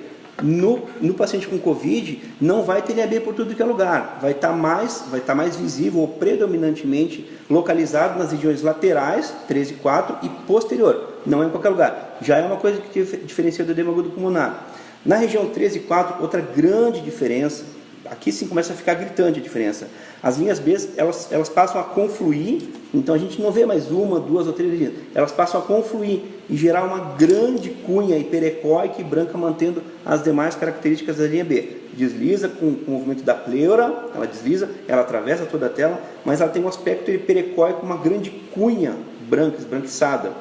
No paciente com COVID, não vai ter linha B por tudo que é lugar, vai estar mais visível ou predominantemente localizado nas regiões laterais, 3 e 4, e posterior, não é em qualquer lugar. Já é uma coisa que diferencia do edema agudo pulmonar. Na região 3 e 4, outra grande diferença, aqui sim começa a ficar gritante a diferença. As linhas B, elas passam a confluir, então a gente não vê mais 1, 2 ou 3 linhas, elas passam a confluir e gerar uma grande cunha hiperecóica e branca, mantendo as demais características da linha B. Desliza com o movimento da pleura, ela desliza, ela atravessa toda a tela, mas ela tem um aspecto hiperecóico, uma grande cunha branca, esbranquiçada.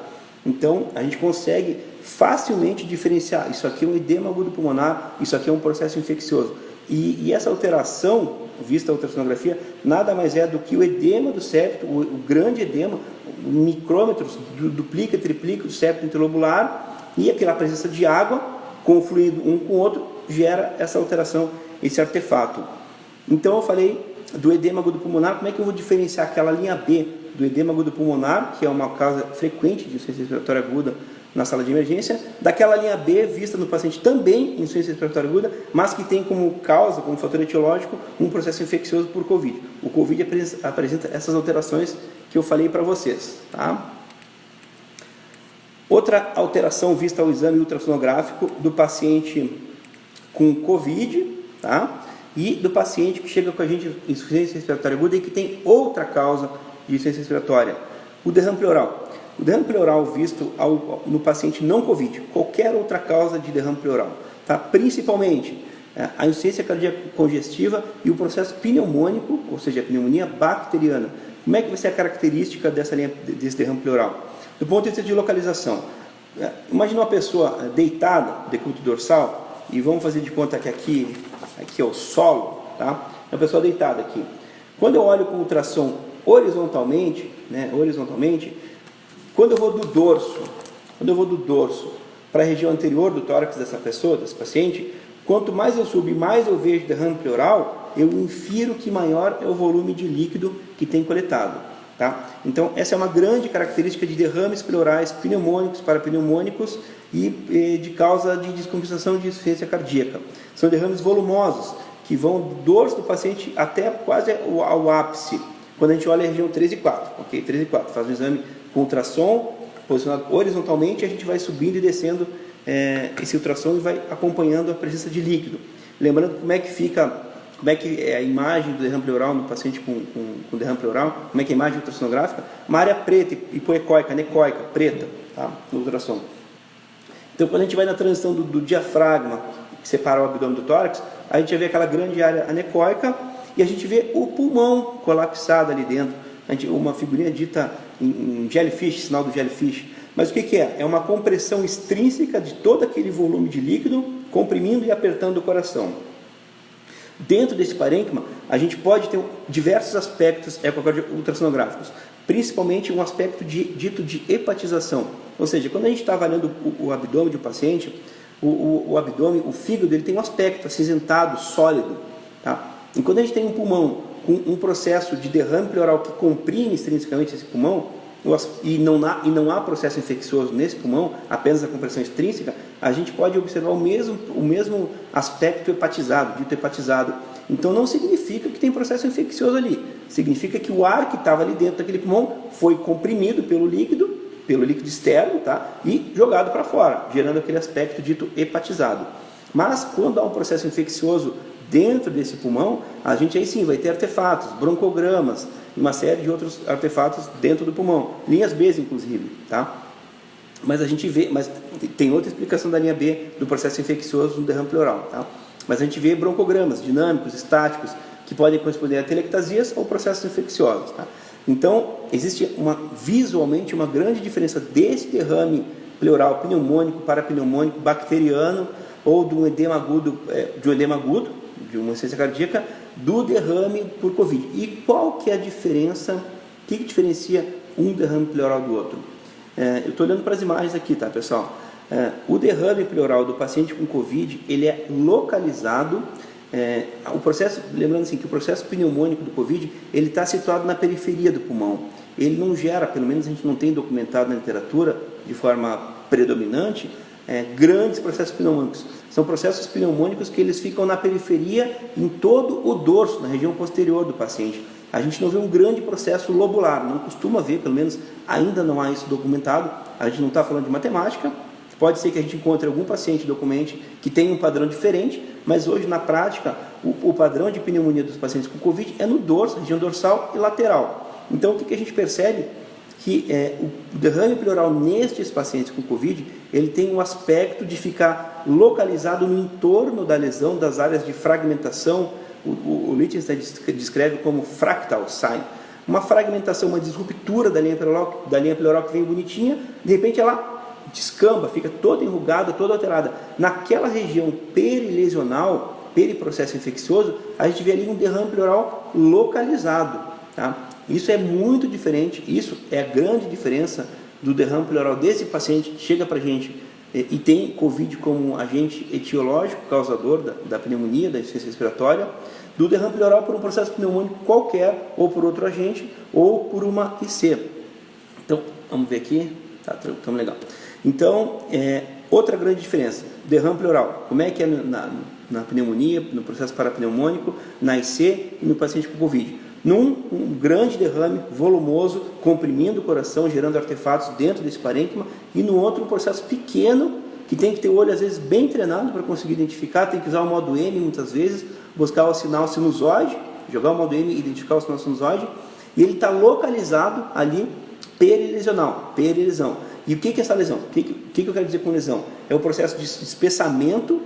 Então a gente consegue facilmente diferenciar, isso aqui é um edema agudo pulmonar, isso aqui é um processo infeccioso. E essa alteração, vista a ultrassonografia, nada mais é do que o edema do septo, o grande edema, micrômetros, duplica, triplica do septo interlobular, e aquela presença de água, confluindo um com o outro, gera essa alteração, esse artefato. Então eu falei do edema agudo pulmonar, como é que eu vou diferenciar aquela linha B do edema agudo pulmonar, que é uma causa frequente de insuficiência respiratória aguda na sala de emergência, daquela linha B vista no paciente também em insuficiência respiratória aguda, mas que tem como causa, como fator etiológico, um processo infeccioso por COVID. O COVID apresenta essas alterações que eu falei para vocês, tá? Outra alteração vista ao exame ultrassonográfico do paciente com COVID, tá? E do paciente que chega com a gente em insuficiência respiratória aguda e que tem outra causa de insuficiência respiratória, o derrame pleural. O derrame pleural visto no paciente não COVID, qualquer outra causa de derrame pleural, tá? Principalmente a insuficiência cardíaca congestiva e o processo pneumônico, ou seja, a pneumonia bacteriana. Como é que vai ser a característica desse derrame pleural? Do ponto de vista de localização, imagina uma pessoa deitada, decúbito dorsal, e vamos fazer de conta que aqui é o solo, tá? Uma pessoa deitada aqui. Quando eu olho com ultrassom horizontalmente, quando eu vou do dorso para a região anterior do tórax dessa pessoa, desse paciente, quanto mais eu subo e mais eu vejo derrame pleural, eu infiro que maior é o volume de líquido que tem coletado, tá? Então, essa é uma grande característica de derrames pleurais pneumônicos, parapneumônicos e de causa de descompensação de insuficiência cardíaca. São derrames volumosos, que vão do dorso do paciente até quase ao ápice, quando a gente olha a região 3 e 4, ok? 3 e 4, faz um exame com ultrassom, posicionado horizontalmente, a gente vai subindo e descendo esse ultrassom e vai acompanhando a presença de líquido. Lembrando como é que é a imagem do derrame pleural no paciente com derrame pleural, como é que é a imagem ultrassonográfica? Uma área preta, hipoecóica, anecoica, preta, tá? No ultrassom. Então, quando a gente vai na transição do diafragma, que separa o abdômen do tórax, a gente vê aquela grande área anecoica e a gente vê o pulmão colapsado ali dentro. Uma figurinha dita em jellyfish, sinal do jellyfish. Mas o que é? É uma compressão extrínseca de todo aquele volume de líquido, comprimindo e apertando o coração. Dentro desse parênquima, a gente pode ter diversos aspectos ultrassonográficos, principalmente um aspecto dito de hepatização. Ou seja, quando a gente está avaliando o abdômen de um paciente, o abdômen, o fígado, ele tem um aspecto acinzentado, sólido, tá? E quando a gente tem um pulmão com um processo de derrame pleural que comprime extrinsecamente esse pulmão, e não há processo infeccioso nesse pulmão, apenas a compressão extrínseca, a gente pode observar o mesmo aspecto hepatizado, dito hepatizado. Então não significa que tem processo infeccioso ali, significa que o ar que estava ali dentro daquele pulmão foi comprimido pelo líquido externo, tá? E jogado para fora, gerando aquele aspecto dito hepatizado. Mas quando há um processo infeccioso dentro desse pulmão, a gente aí sim vai ter artefatos, broncogramas, uma série de outros artefatos dentro do pulmão, linhas B inclusive, tá? Mas a gente vê, mas tem outra explicação da linha B do processo infeccioso no derrame pleural, tá? Mas a gente vê broncogramas dinâmicos, estáticos, que podem corresponder a telectasias ou processos infecciosos, tá? Então, existe visualmente uma grande diferença desse derrame pleural pneumônico, parapneumônico, bacteriano ou de um edema agudo, de uma insuficiência cardíaca, do derrame por Covid. E qual que é a diferença? O que diferencia um derrame pleural do outro? Eu estou olhando para as imagens aqui, tá, pessoal? O derrame pleural do paciente com Covid, ele é localizado. Lembrando assim, que o processo pneumônico do Covid, ele está situado na periferia do pulmão. Ele não gera, pelo menos a gente não tem documentado na literatura de forma predominante, grandes processos pneumônicos. São processos pneumônicos que eles ficam na periferia, em todo o dorso, na região posterior do paciente. A gente não vê um grande processo lobular, não costuma ver, pelo menos ainda não há isso documentado. A gente não está falando de matemática. Pode ser que a gente encontre algum paciente documente que tenha um padrão diferente, mas hoje na prática o padrão de pneumonia dos pacientes com Covid é no dorso, região dorsal e lateral. Então o que a gente percebe? Que o derrame pleural nestes pacientes com Covid, ele tem um aspecto de ficar localizado no entorno da lesão, das áreas de fragmentação. O Lichtenstein descreve como fractal sign. Uma fragmentação, uma disruptura da linha pleural que vem bonitinha, de repente ela descamba, fica toda enrugada, toda alterada. Naquela região perilesional, periprocesso infeccioso, a gente vê ali um derrame pleural localizado, tá? Isso é muito diferente, isso é a grande diferença do derrame pleural desse paciente que chega para a gente e tem Covid como agente etiológico, causador da pneumonia, da insuficiência respiratória, do derrame pleural por um processo pneumônico qualquer, ou por outro agente, ou por uma IC. Então, vamos ver aqui, tá, estamos legal. Então, outra grande diferença, derrame pleural, como é que é na pneumonia, no processo parapneumônico, na IC e no paciente com Covid? Um grande derrame volumoso, comprimindo o coração, gerando artefatos dentro desse parênquima, e no outro um processo pequeno, que tem que ter o olho às vezes bem treinado para conseguir identificar, tem que usar o modo M muitas vezes, buscar o sinal sinusoide, jogar o modo M e identificar o sinal sinusoide, e ele está localizado ali perilesional, perilesão. E o que é essa lesão? O que eu quero dizer com lesão? É o processo de espessamento,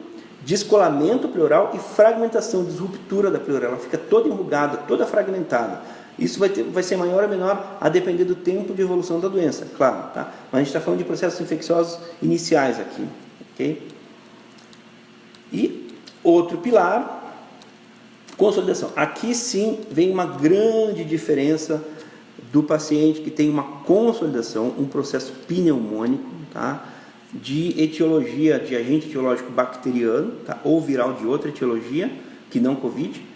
descolamento pleural e fragmentação, disruptura da pleura. Ela fica toda enrugada, toda fragmentada. Isso vai ser maior ou menor a depender do tempo de evolução da doença, claro, tá? Mas a gente está falando de processos infecciosos iniciais aqui, ok? E outro pilar, consolidação. Aqui sim vem uma grande diferença do paciente que tem uma consolidação, um processo pneumônico, tá? De etiologia, de agente etiológico bacteriano, tá? Ou viral de outra etiologia, que não COVID,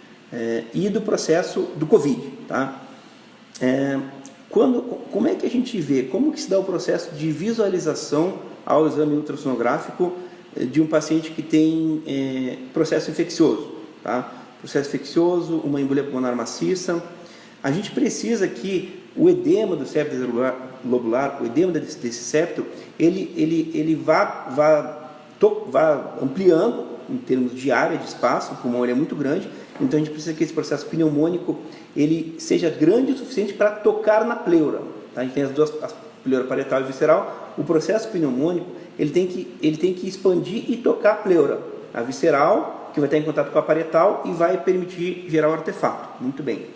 e do processo do COVID, tá? Como é que a gente vê, como que se dá o processo de visualização ao exame ultrassonográfico de um paciente que tem processo infeccioso, tá? Processo infeccioso, uma embolia pulmonar maciça. A gente precisa que o edema do septo lobular, o edema desse septo, ele vá ampliando em termos de área, de espaço. O pulmão é muito grande, então a gente precisa que esse processo pneumônico ele seja grande o suficiente para tocar na pleura, tá? A gente tem a pleura parietal e visceral. O processo pneumônico ele tem que expandir e tocar a pleura, a visceral, que vai estar em contato com a parietal e vai permitir gerar o artefato. Muito bem.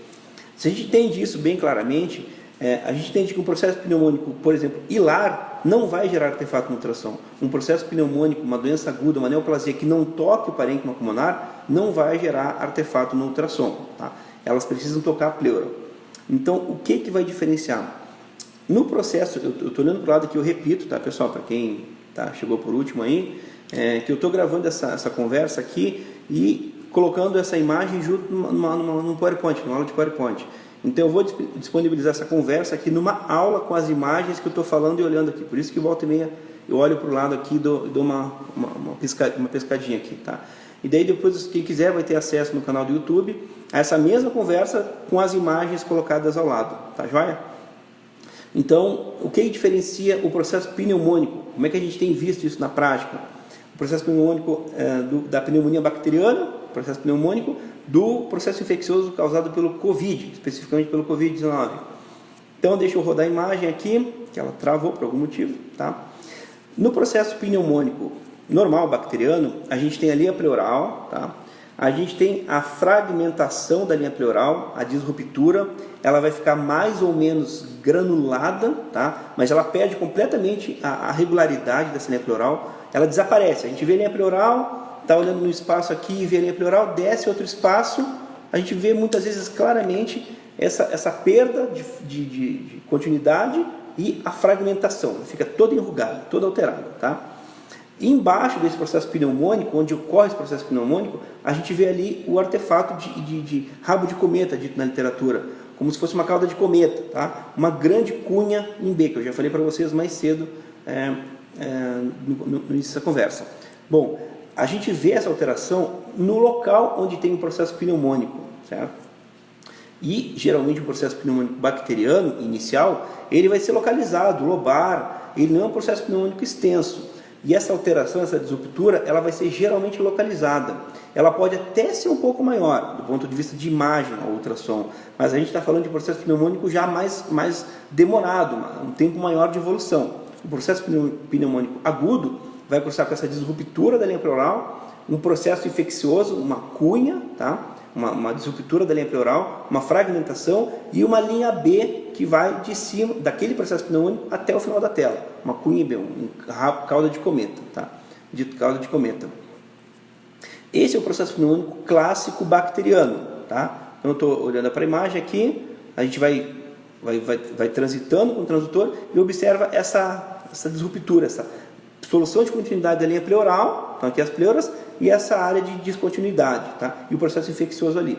Se a gente entende isso bem claramente, a gente entende que um processo pneumônico, por exemplo, hilar, não vai gerar artefato no ultrassom. Um processo pneumônico, uma doença aguda, uma neoplasia que não toque o parênquima pulmonar, não vai gerar artefato no ultrassom, tá? Elas precisam tocar a pleura. Então, o que vai diferenciar? No processo, eu estou olhando para o lado aqui, eu repito, tá, pessoal, para quem chegou por último aí, que eu estou gravando essa conversa aqui e colocando essa imagem junto num PowerPoint, numa aula de PowerPoint. Então eu vou disponibilizar essa conversa aqui numa aula com as imagens que eu estou falando e olhando aqui. Por isso que volta e meia eu olho para o lado aqui e dou uma pescadinha aqui, tá? E daí depois quem quiser vai ter acesso no canal do YouTube a essa mesma conversa com as imagens colocadas ao lado, tá joia? Então, o que diferencia o processo pneumônico? Como é que a gente tem visto isso na prática? O processo pneumônico da pneumonia bacteriana, processo pneumônico do processo infeccioso causado pelo COVID, especificamente pelo COVID-19. Então, deixa eu rodar a imagem aqui, que ela travou por algum motivo, tá? No processo pneumônico normal, bacteriano, a gente tem a linha pleural, tá? A gente tem a fragmentação da linha pleural, a disruptura, ela vai ficar mais ou menos granulada, tá? Mas ela perde completamente a regularidade dessa linha pleural, ela desaparece. A gente vê a linha pleural, está olhando no espaço aqui e vê a linha pleural, desce outro espaço, a gente vê muitas vezes claramente essa perda de continuidade e a fragmentação, fica toda enrugada, toda alterada, tá? E embaixo desse processo pneumônico, onde ocorre esse processo pneumônico, a gente vê ali o artefato de rabo de cometa, dito na literatura, como se fosse uma cauda de cometa, tá? Uma grande cunha em B, que eu já falei para vocês mais cedo no início dessa conversa. Bom, a gente vê essa alteração no local onde tem um processo pneumônico, certo? E geralmente o processo pneumônico bacteriano inicial, ele vai ser localizado, lobar, ele não é um processo pneumônico extenso. E essa alteração, essa disruptura, ela vai ser geralmente localizada. Ela pode até ser um pouco maior, do ponto de vista de imagem ao ultrassom, mas a gente está falando de processo pneumônico já mais demorado, um tempo maior de evolução. O processo pneumônico agudo vai cursar com essa disruptura da linha pleural, um processo infeccioso, uma cunha, tá? Uma disruptura da linha pleural, uma fragmentação e uma linha B que vai de cima daquele processo pneumônico até o final da tela, uma cunha B, cauda de cometa, tá? Dito cauda de cometa. Esse é o processo pneumônico clássico bacteriano, tá? Então eu estou olhando para a imagem aqui, a gente vai transitando com o transdutor e observa essa disruptura, essa solução de continuidade da linha pleural, então aqui as pleuras, e essa área de descontinuidade, tá? E o processo infeccioso ali.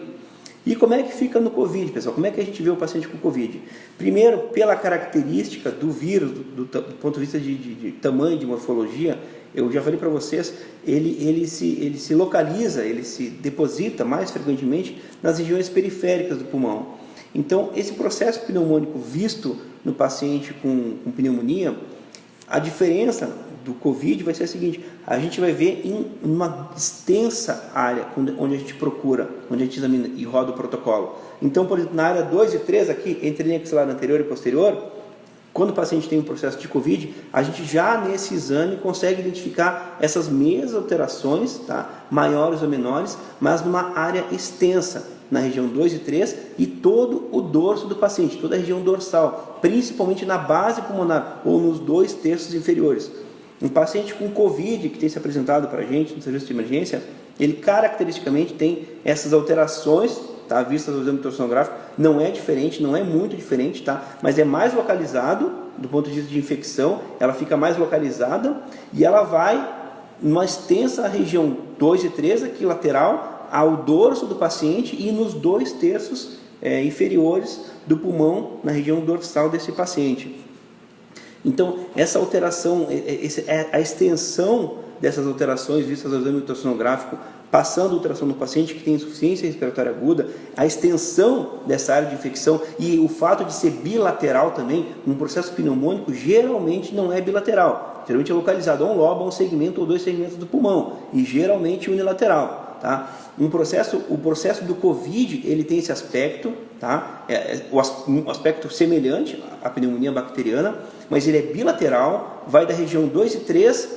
E como é que fica no COVID, pessoal? Como é que a gente vê o paciente com COVID? Primeiro, pela característica do vírus, do ponto de vista de tamanho, de morfologia, eu já falei para vocês, ele se localiza, ele se deposita mais frequentemente nas regiões periféricas do pulmão. Então, esse processo pneumônico visto no paciente com pneumonia, a diferença do COVID vai ser a seguinte: a gente vai ver em uma extensa área onde a gente procura, onde a gente examina e roda o protocolo. Então, por exemplo, na área 2 e 3 aqui, entre linha axilar anterior e posterior, quando o paciente tem um processo de COVID, a gente já nesse exame consegue identificar essas mesmas alterações, tá? Maiores ou menores, mas numa área extensa, na região 2 e 3 e todo o dorso do paciente, toda a região dorsal, principalmente na base pulmonar ou nos 2/3 inferiores. Um paciente com COVID que tem se apresentado para a gente no serviço de emergência, ele caracteristicamente tem essas alterações, tá, vistas no exame ultrassonográfico, não é diferente, não é muito diferente, tá, mas é mais localizado do ponto de vista de infecção, ela fica mais localizada e ela vai numa extensa região 2 e 3, aqui lateral, ao dorso do paciente e nos 2/3 inferiores do pulmão, na região dorsal desse paciente. Então, essa alteração, a extensão dessas alterações vistas no exame ultrassonográfico, passando a ultrassom no paciente que tem insuficiência respiratória aguda, a extensão dessa área de infecção e o fato de ser bilateral também, um processo pneumônico geralmente não é bilateral, geralmente é localizado a um lobo, a um segmento ou 2 segmentos do pulmão e geralmente unilateral, tá? O processo do COVID, ele tem esse aspecto, tá? Um aspecto semelhante à pneumonia bacteriana, mas ele é bilateral, vai da região 2 e 3,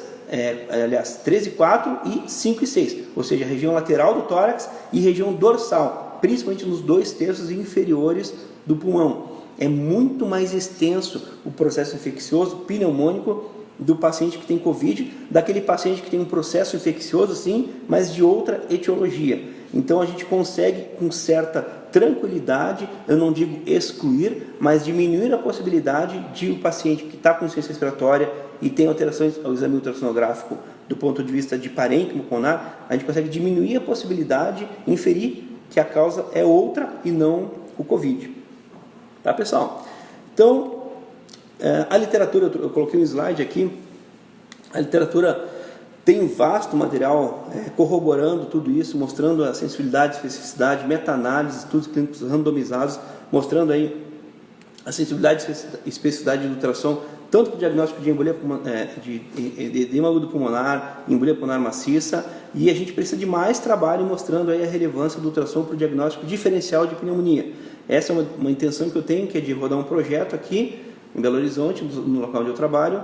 aliás, 3 e 4 e 5 e 6, ou seja, a região lateral do tórax e região dorsal, principalmente nos 2/3 inferiores do pulmão. É muito mais extenso o processo infeccioso pneumônico do paciente que tem COVID, daquele paciente que tem um processo infeccioso sim, mas de outra etiologia. Então a gente consegue com certa tranquilidade, eu não digo excluir, mas diminuir a possibilidade de o paciente que está com insuficiência respiratória e tem alterações ao exame ultrassonográfico do ponto de vista de parênquima pulmonar, a gente consegue diminuir a possibilidade, inferir que a causa é outra e não o COVID. Tá, pessoal? Então, a literatura, eu coloquei um slide aqui, a literatura tem um vasto material corroborando tudo isso, mostrando a sensibilidade, especificidade, meta-análise, estudos clínicos randomizados, mostrando aí a sensibilidade e especificidade do ultrassom, tanto para o diagnóstico de embolia de edema agudo pulmonar, embolia pulmonar maciça, e a gente precisa de mais trabalho mostrando aí a relevância do ultrassom para o diagnóstico diferencial de pneumonia. Essa é uma intenção que eu tenho, que é de rodar um projeto aqui em Belo Horizonte, no local onde eu trabalho,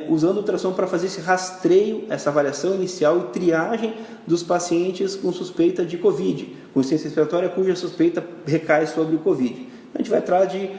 usando o ultrassom para fazer esse rastreio, essa avaliação inicial e triagem dos pacientes com suspeita de COVID, com insuficiência respiratória cuja suspeita recai sobre o COVID. A gente vai atrás de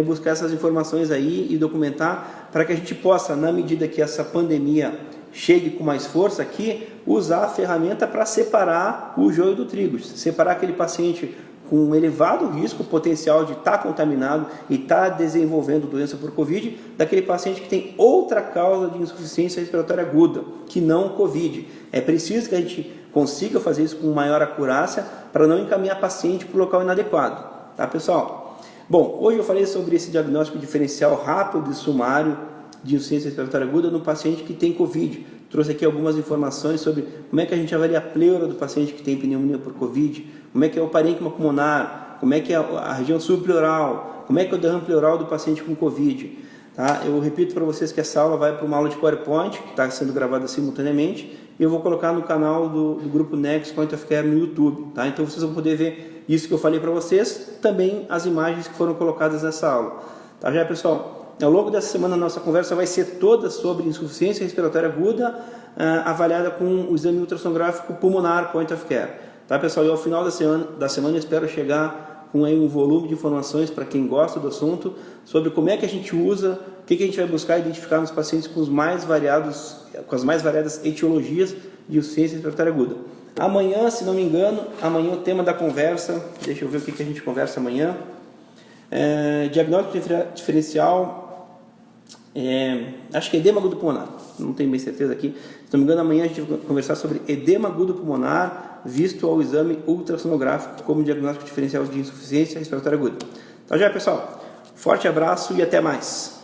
buscar essas informações aí e documentar para que a gente possa, na medida que essa pandemia chegue com mais força aqui, usar a ferramenta para separar o joio do trigo, separar aquele paciente com um elevado risco potencial de estar contaminado e estar desenvolvendo doença por COVID, daquele paciente que tem outra causa de insuficiência respiratória aguda, que não COVID. É preciso que a gente consiga fazer isso com maior acurácia para não encaminhar paciente para o local inadequado. Tá, pessoal? Bom, hoje eu falei sobre esse diagnóstico diferencial rápido e sumário de insuficiência respiratória aguda no paciente que tem COVID. Trouxe aqui algumas informações sobre como é que a gente avalia a pleura do paciente que tem pneumonia por COVID, como é que é o parênquima pulmonar, como é que é a região subpleural, como é que é o derrame pleural do paciente com COVID. Tá? Eu repito para vocês que essa aula vai para uma aula de PowerPoint, que está sendo gravada simultaneamente, e eu vou colocar no canal do grupo Next Point of Care no YouTube. Tá? Então vocês vão poder ver isso que eu falei para vocês, também as imagens que foram colocadas nessa aula. Tá, já, pessoal? Ao longo dessa semana, a nossa conversa vai ser toda sobre insuficiência respiratória aguda, avaliada com o exame ultrassonográfico pulmonar Point of Care. Tá, pessoal? E ao final da semana eu espero chegar com aí um volume de informações para quem gosta do assunto, sobre como é que a gente usa, o que a gente vai buscar identificar nos pacientes com as mais variadas etiologias de insuficiência respiratória aguda. Amanhã, se não me engano, o tema da conversa, deixa eu ver o que a gente conversa amanhã, diagnóstico diferencial, acho que é edema agudo pulmonar, não tenho bem certeza aqui. Se não me engano, amanhã a gente vai conversar sobre edema agudo pulmonar visto ao exame ultrassonográfico como diagnóstico diferencial de insuficiência respiratória aguda. Então já, pessoal, forte abraço e até mais.